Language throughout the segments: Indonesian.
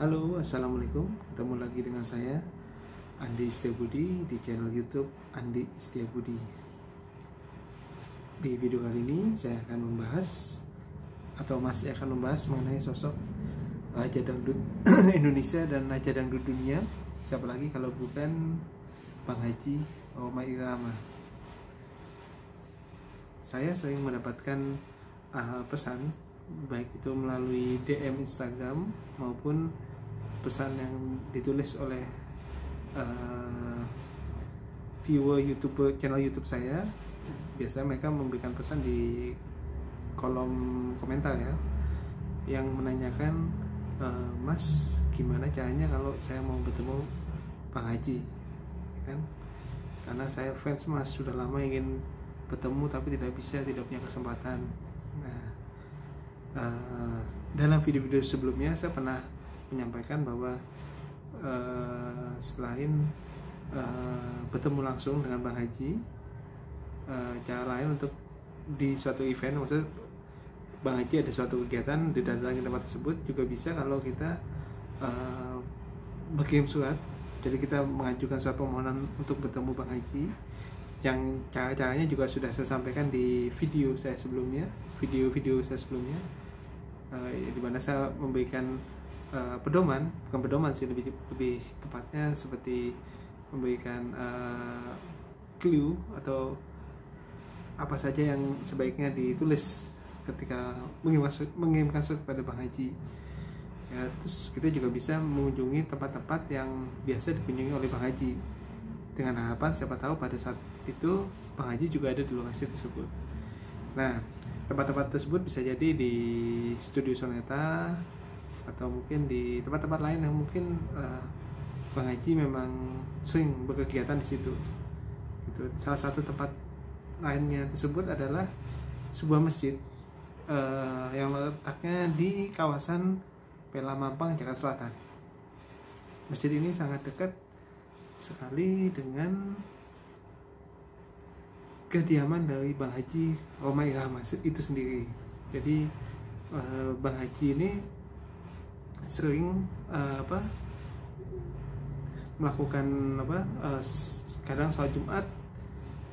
Halo, assalamualaikum. Ketemu lagi dengan saya Andi Setiabudi di channel YouTube Andi Setiabudi. Di video kali ini saya akan membahas masih akan membahas mengenai sosok Raja Dangdut Indonesia dan Raja Dangdut dunia. Siapa lagi kalau bukan Bang Haji Rhoma Irama. Saya sering mendapatkan pesan, baik itu melalui DM Instagram maupun pesan yang ditulis oleh viewer channel YouTube saya. Biasanya mereka memberikan pesan di kolom komentar ya, yang menanyakan, Mas, gimana caranya kalau saya mau bertemu Bang Haji, kan? Karena saya fans Mas, sudah lama ingin bertemu tapi tidak punya kesempatan. Nah, dalam video-video sebelumnya saya pernah menyampaikan bahwa selain bertemu langsung dengan Bang Haji, cara lain untuk di suatu event, maksudnya Bang Haji ada suatu kegiatan di dalam tempat tersebut, juga bisa kalau kita berkirim surat. Jadi kita mengajukan surat permohonan untuk bertemu Bang Haji, yang cara-caranya juga sudah saya sampaikan di video saya sebelumnya, video-video saya sebelumnya, di mana saya memberikan bukan pedoman sih, lebih tepatnya seperti memberikan clue atau apa saja yang sebaiknya ditulis ketika mengirimkan surat kepada Bang Haji ya. Terus kita juga bisa mengunjungi tempat-tempat yang biasa dikunjungi oleh Bang Haji, dengan harapan siapa tahu pada saat itu Bang Haji juga ada di lokasi tersebut. Nah, tempat-tempat tersebut bisa jadi di Studio Soneta atau mungkin di tempat-tempat lain yang mungkin Bang Haji memang sering berkegiatan di situ. Itu salah satu tempat lainnya tersebut adalah sebuah masjid yang letaknya di kawasan Pela Mampang, Jakarta Selatan. Masjid ini sangat dekat sekali dengan kediaman dari Bang Haji Rhoma Irama itu sendiri. Jadi Bang Haji ini sering melakukan kadang sholat Jumat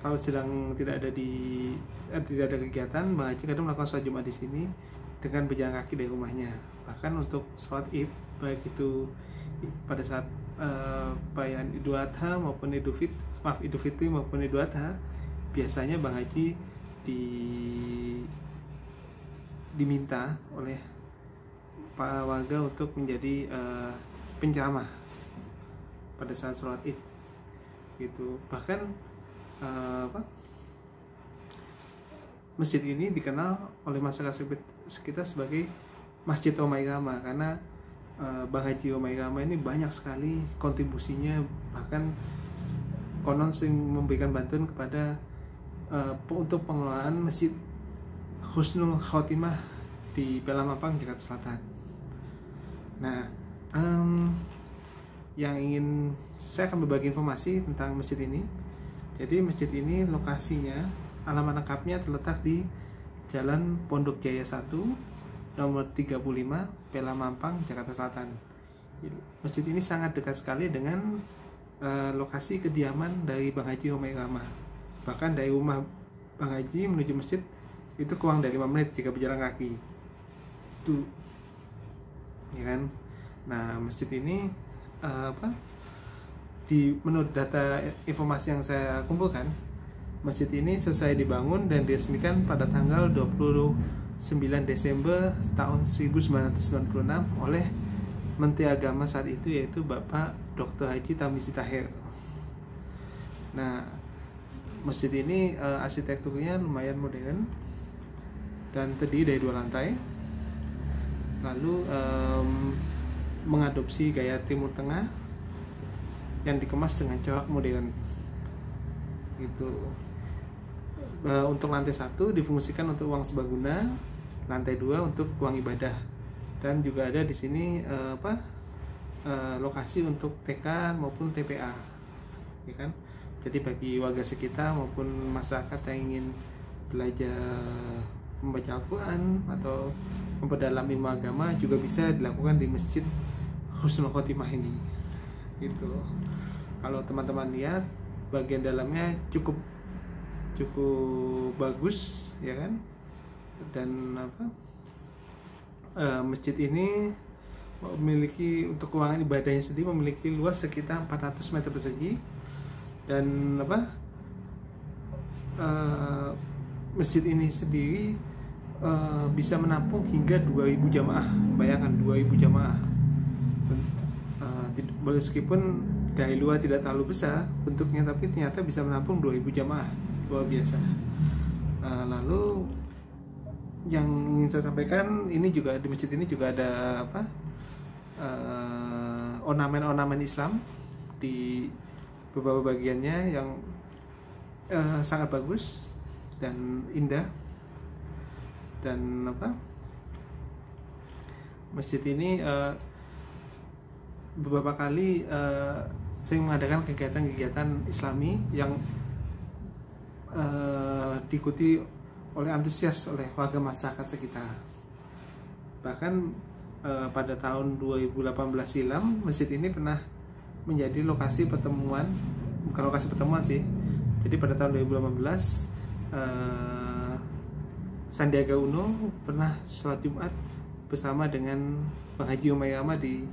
kalau sedang tidak ada kegiatan. Bang Haji kadang melakukan sholat Jumat di sini dengan berjalan kaki dari rumahnya. Bahkan untuk sholat Id, baik itu pada saat perayaan Idul Adha maupun Idul Fitri maupun Idul Adha, biasanya Bang Haji diminta oleh para warga untuk menjadi penceramah pada saat sholat Id gitu. Bahkan masjid ini dikenal oleh masyarakat sekitar sebagai Masjid Rhoma Irama, karena Bang Haji Rhoma Irama ini banyak sekali kontribusinya, bahkan konon sering memberikan bantuan kepada untuk pengelolaan Masjid Husnul Khotimah di Pela Mampang, Jakarta Selatan. Nah, yang ingin saya akan berbagi informasi tentang masjid ini. Jadi masjid ini lokasinya, alamat lengkapnya terletak di Jalan Pondok Jaya 1 nomor 35 Pela Mampang, Jakarta Selatan. Masjid ini sangat dekat sekali dengan lokasi kediaman dari Bang Haji Rhoma Irama. Bahkan dari rumah Bang Haji menuju masjid itu kurang dari 5 menit jika berjalan kaki. Itu ya kan. Nah, masjid ini menurut data informasi yang saya kumpulkan, masjid ini selesai dibangun dan diresmikan pada tanggal 29 Desember tahun 1996 oleh Menteri Agama saat itu, yaitu Bapak Dr. Haji Tarmizi Tahir. Nah, masjid ini arsitekturnya lumayan modern dan terdiri dari 2 lantai, lalu mengadopsi gaya Timur Tengah yang dikemas dengan corak modern gitu. Untuk lantai 1 difungsikan untuk ruang serbaguna, lantai 2 untuk ruang ibadah, dan juga ada di sini lokasi untuk TK maupun TPA, ya kan. Jadi bagi warga sekitar maupun masyarakat yang ingin belajar membaca Al-Quran atau memperdalam ilmu agama juga bisa dilakukan di Masjid husnul khotimah ini gitu. Kalau teman-teman lihat bagian dalamnya cukup bagus ya kan, dan masjid ini memiliki untuk ruangan ibadahnya sendiri memiliki luas sekitar 400 meter persegi, dan masjid ini sendiri bisa menampung hingga 2000 jamaah. Bayangkan 2000 jamaah. Meskipun dari luar tidak terlalu besar bentuknya, tapi ternyata bisa menampung 2000 jamaah. Luar biasa. Lalu yang ingin saya sampaikan, ini juga di masjid ini juga ada ornamen-ornamen Islam di beberapa bagiannya yang sangat bagus dan indah. Dan masjid ini beberapa kali sering mengadakan kegiatan-kegiatan Islami yang diikuti oleh antusias oleh warga masyarakat sekitar. Bahkan pada tahun 2018 silam, masjid ini pernah menjadi lokasi pertemuan, bukan lokasi pertemuan sih. Jadi pada tahun 2018 Sandiaga Uno pernah sholat Jumat bersama dengan Bang Haji Umairama di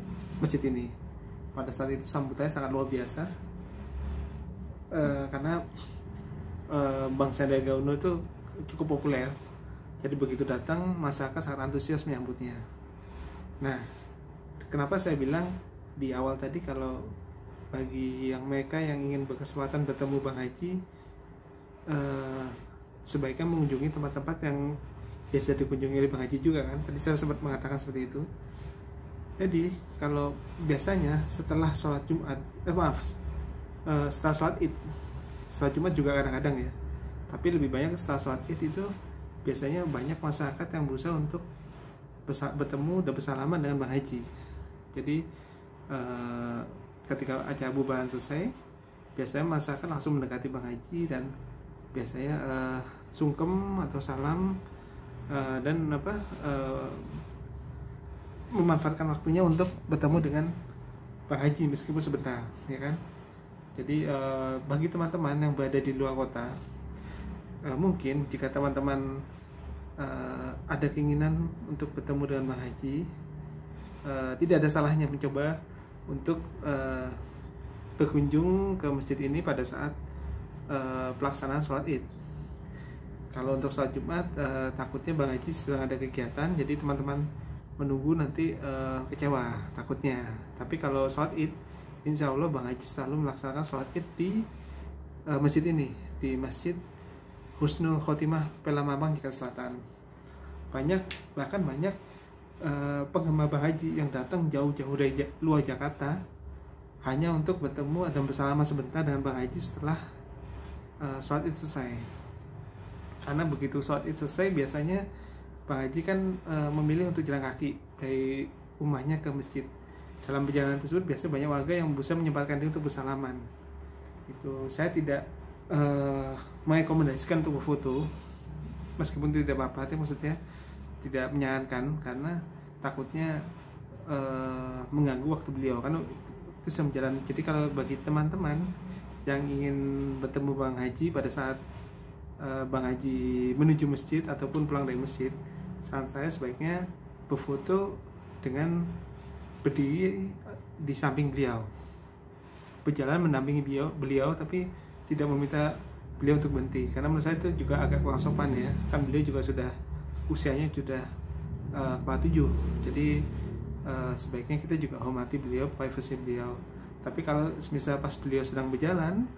masjid ini. Pada saat itu sambutannya sangat luar biasa, karena Bang Sandiaga Uno itu cukup populer. Jadi begitu datang, masyarakat sangat antusias menyambutnya. Nah, kenapa saya bilang di awal tadi kalau bagi yang mereka yang ingin berkesempatan bertemu Bang Haji, sebaiknya mengunjungi tempat-tempat yang biasa dikunjungi oleh Bang Haji juga kan. Tadi saya sempat mengatakan seperti itu. Jadi kalau biasanya setelah sholat Jumat, setelah sholat Id, sholat Jumat juga kadang-kadang ya, tapi lebih banyak setelah sholat Id itu biasanya banyak masyarakat yang berusaha untuk bertemu dan bersalaman dengan Bang Haji. Jadi ketika acara bubaran selesai, biasanya masyarakat langsung mendekati Bang Haji dan biasanya sungkem atau salam, dan memanfaatkan waktunya untuk bertemu dengan Bang Haji meskipun sebentar, ya kan. Jadi bagi teman-teman yang berada di luar kota, mungkin jika teman-teman ada keinginan untuk bertemu dengan Bang Haji, tidak ada salahnya mencoba untuk berkunjung ke masjid ini pada saat pelaksanaan sholat Id. Kalau untuk sholat Jumat, takutnya Bang Haji sedang ada kegiatan, jadi teman-teman menunggu nanti kecewa takutnya. Tapi kalau sholat Id, insya Allah Bang Haji selalu melaksanakan sholat Id di masjid ini, di Masjid Husnul Khotimah Pelamambang Jakarta Selatan. Bahkan banyak penggemar Bang Haji yang datang jauh-jauh dari luar Jakarta hanya untuk bertemu dan bersalaman sebentar dengan Bang Haji setelah sholat Id selesai. Karena begitu sholat Id selesai, biasanya Bang Haji kan memilih untuk jalan kaki dari rumahnya ke masjid. Dalam perjalanan tersebut biasanya banyak warga yang berusaha menyempatkan diri untuk bersalaman. Itu saya tidak merekomendasikan untuk berfoto, meskipun tidak apa-apa, tapi maksudnya tidak menyarankan karena takutnya mengganggu waktu beliau kan itu sedang berjalan. Jadi kalau bagi teman-teman yang ingin bertemu Bang Haji pada saat Bang Haji menuju masjid ataupun pulang dari masjid, saran saya sebaiknya berfoto dengan berdiri di samping beliau, berjalan mendampingi beliau tapi tidak meminta beliau untuk berhenti, karena menurut saya itu juga agak kurang sopan ya, kan beliau juga sudah usianya sudah kepala 7, jadi sebaiknya kita juga hormati beliau, privasi beliau. Tapi kalau misal pas beliau sedang berjalan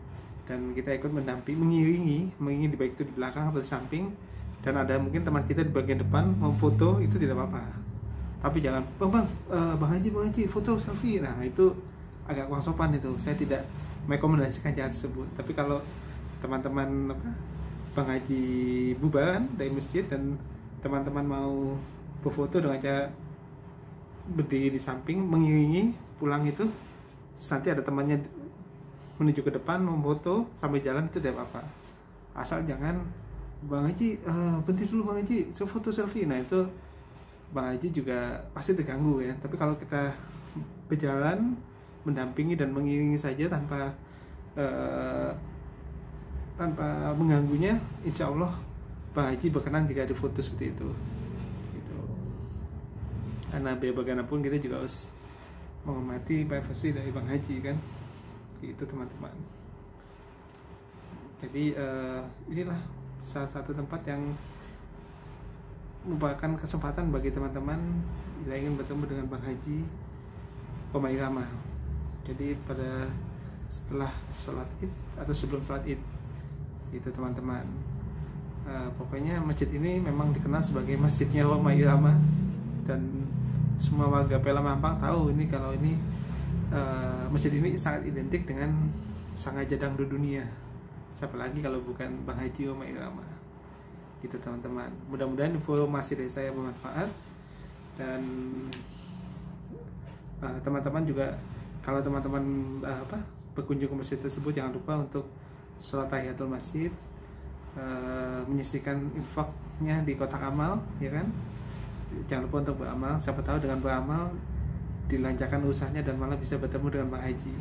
dan kita ikut mengiringi baik itu di belakang atau di samping, dan ada mungkin teman kita di bagian depan mau foto, itu tidak apa-apa. Tapi jangan Bang Haji foto selfie, nah itu agak kurang sopan. Itu saya tidak merekomendasikan cara tersebut. Tapi kalau teman-teman Bang Haji bubaran dari masjid dan teman-teman mau berfoto dengan cara berdiri di samping mengiringi pulang, itu terus nanti ada temannya menuju ke depan memfoto sambil jalan, itu tidak apa-apa. Asal jangan Bang Haji berhenti dulu Bang Haji, foto selfie, nah itu Bang Haji juga pasti terganggu ya. Tapi kalau kita berjalan, mendampingi dan mengiringi saja tanpa mengganggunya. Insya Allah Bang Haji berkenan jika ada foto seperti itu gitu. Karena biar bagaimanapun kita juga harus menghormati privasi dari Bang Haji kan gitu teman-teman. Jadi inilah salah satu tempat yang merupakan kesempatan bagi teman-teman bila ingin bertemu dengan Bang Haji Rhoma Irama. Jadi pada setelah sholat id atau sebelum sholat id itu teman-teman, pokoknya masjid ini memang dikenal sebagai masjidnya Rhoma Irama, dan semua warga Pelamampang tahu ini kalau ini masjid ini sangat identik dengan sang raja dangdut dunia. Siapa lagi kalau bukan Bang Haji Rhoma Irama gitu teman-teman. Mudah-mudahan informasi dari saya bermanfaat, dan teman-teman juga kalau teman-teman berkunjung ke masjid tersebut jangan lupa untuk sholat tahiyatul masjid, menyisihkan infaknya di kotak amal, ya kan. Jangan lupa untuk beramal, siapa tahu dengan beramal dilancarkan usahanya dan malah bisa bertemu dengan Bang Haji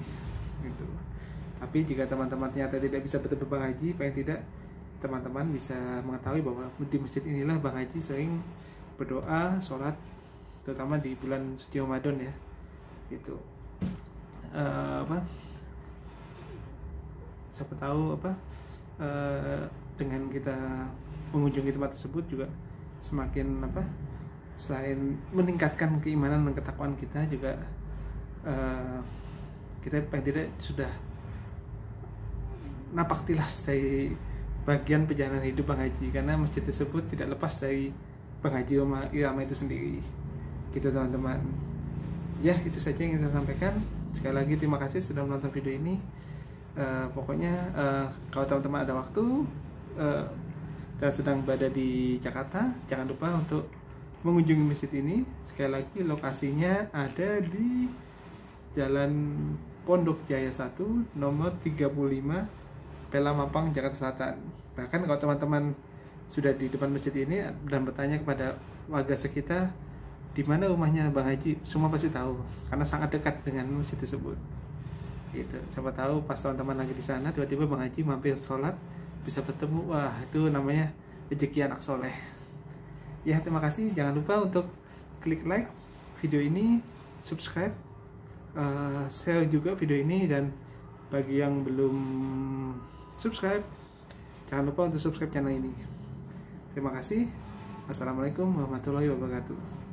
gitu. Tapi jika teman-teman ternyata tidak bisa bertemu Bang Haji, paling tidak teman-teman bisa mengetahui bahwa di masjid inilah Bang Haji sering berdoa, sholat, terutama di bulan suci Ramadan ya gitu. Siapa tahu dengan kita mengunjungi tempat tersebut juga semakin selain meningkatkan keimanan dan ketakwaan kita, juga kita paling tidak sudah napak tilas dari bagian perjalanan hidup Bang Haji, karena masjid tersebut tidak lepas dari Bang Haji Rhoma Irama itu sendiri gitu teman-teman. Ya, itu saja yang ingin saya sampaikan. Sekali lagi terima kasih sudah menonton video ini. Pokoknya kalau teman-teman ada waktu dan sedang berada di Jakarta, jangan lupa untuk mengunjungi masjid ini. Sekali lagi lokasinya ada di Jalan Pondok Jaya 1 nomor 35 Pelamampang, Jakarta Selatan. Bahkan kalau teman-teman sudah di depan masjid ini dan bertanya kepada warga sekitar di mana rumahnya Bang Haji, semua pasti tahu karena sangat dekat dengan masjid tersebut. Gitu. Siapa tahu pas teman-teman lagi di sana tiba-tiba Bang Haji mampir sholat, bisa bertemu, wah itu namanya rezeki anak soleh. Ya, terima kasih. Jangan lupa untuk klik like video ini, subscribe, share juga video ini, dan bagi yang belum subscribe, jangan lupa untuk subscribe channel ini. Terima kasih. Assalamualaikum warahmatullahi wabarakatuh.